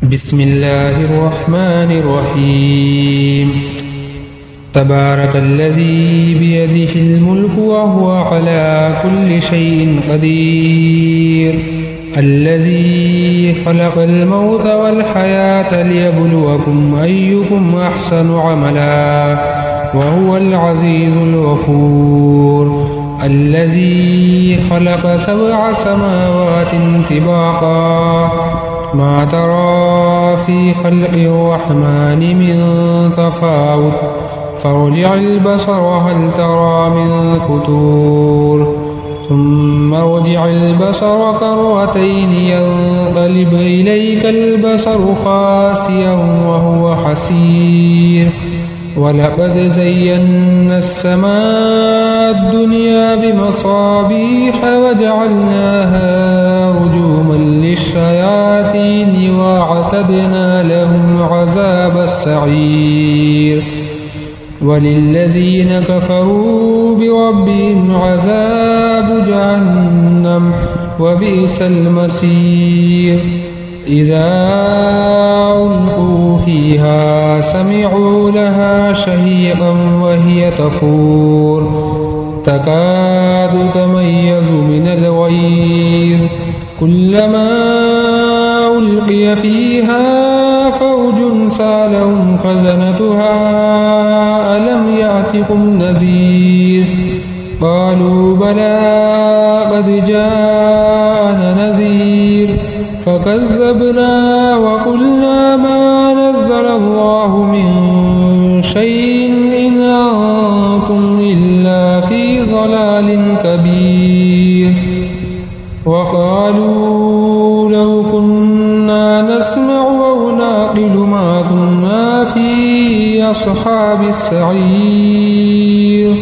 بسم الله الرحمن الرحيم. تبارك الذي بيده الملك وهو على كل شيء قدير، الذي خلق الموت والحياة ليبلوكم أيكم أحسن عملا وهو العزيز الغفور، الذي خلق 7 سماوات طباقا ما ترى في خلق الرحمن من تفاوت فارجع البصر هل ترى من فتور، ثم ارجع البصر كرتين ينقلب إليك البصر خاسئا وهو حسير، ولقد زينا السماء الدنيا بمصابيح وجعلناها رجوما للشياطين واعتدنا لهم عذاب السعير، وللذين كفروا بربهم عذاب جهنم وبئس المصير. إذا ألقوا فيها سمعوا لها شهيقا وهي تفور تكاد تميز من الغيظ، كلما ألقي فيها فوج سألهم خزنتها ألم يأتكم نذير، قالوا بلى قد جاءنا نذير فكذبنا وقلنا ما نزل الله من شيء إن أنتم إلا في ضلال كبير، وقالوا لو كنا نسمع أو نعقل ما كنا في أصحاب السعير،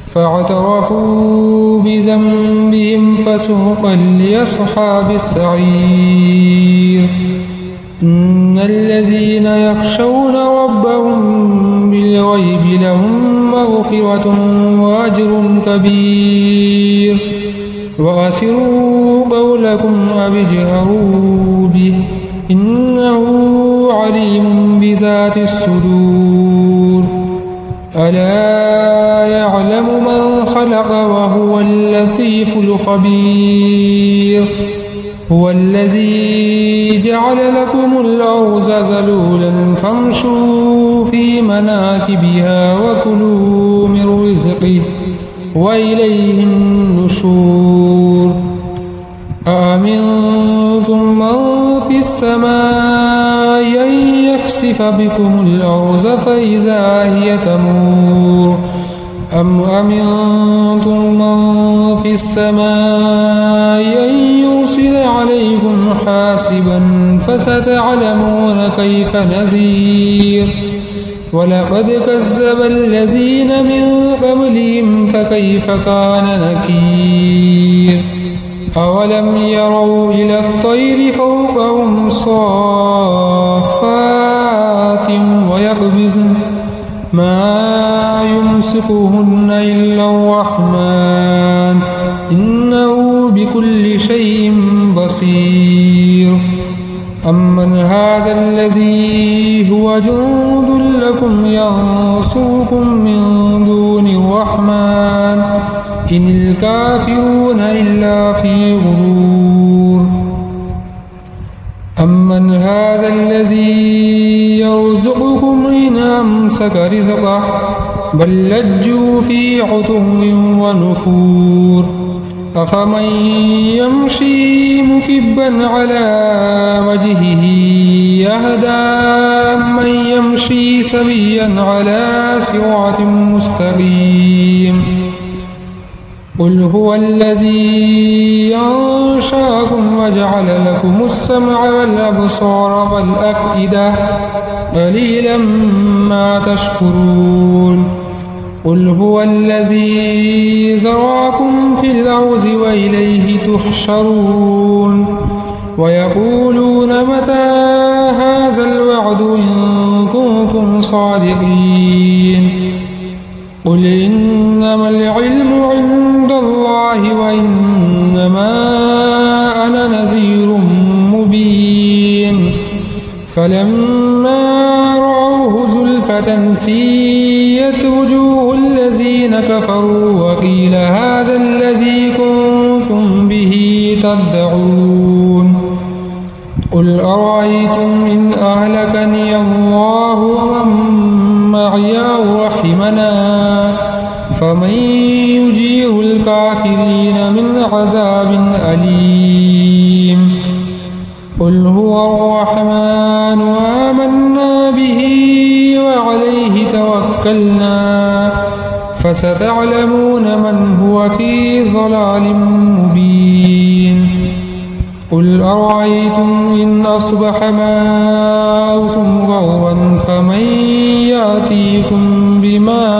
فاعترفوا بذنبهم فسوقا لأصحاب السعير. إن الذين يخشون ربهم بالغيب لهم مغفرة وأجر كبير، وأسروا قولكم أو اجهروا به إنه عليم بذات الصدور، ألا يعلم من خلق وهو اللطيف الخبير، هو الذي جعل لكم الأرض ذلولا فامشوا في مناكبها وكلوا من رزقه وإليه النشور. أأمنتم من في السماء أن يخسف بكم الأرض فإذا هي تمور، أم أمنتم من في السماء أن يرسل عليكم حاسبا فستعلمون كيف نذير، ولقد كذب الذين من قبلهم فكيف كان نكير، أولم يروا إلى الطير فوقهم صافات ويقبضن ما يمسكهن إلا الرحمن إنه بكل شيء بصير. أمن هذا الذي هو جند لكم ينصركم من دون الرحمن إن الكافرون إلا في غرور. أمن هذا الذي يرزقكم إن أمسك رزقه بل لجوا في عتو ونفور، أفمن يمشي مكبا على وجهه يهدى أمن يمشي سويا على صراط مستقيم، قل هو الذي أنشأكم وجعل لكم السمع والأبصار والأفئدة قليلا ما تشكرون، قل هو الذي زرعكم في الأرض وإليه تحشرون، ويقولون متى هذا الوعد إن كنتم صادقين، قل إنما العلم عند الله وإنما أنا نذير مبين. فلما رأوه زلفة سيئت وجوه الذين كفروا وقيل هذا الذي كنتم به تدعون قل أرأيتم إن أهلكني الله ومن معي أو رحمنا فمن يجير الكافرين من عذاب أليم قل هو الرحمن آمنا به وعليه توكلنا فستعلمون من هو في ضلال مبين قل أرأيتم إن أصبح ماؤكم غورا فمن يأتيكم بماء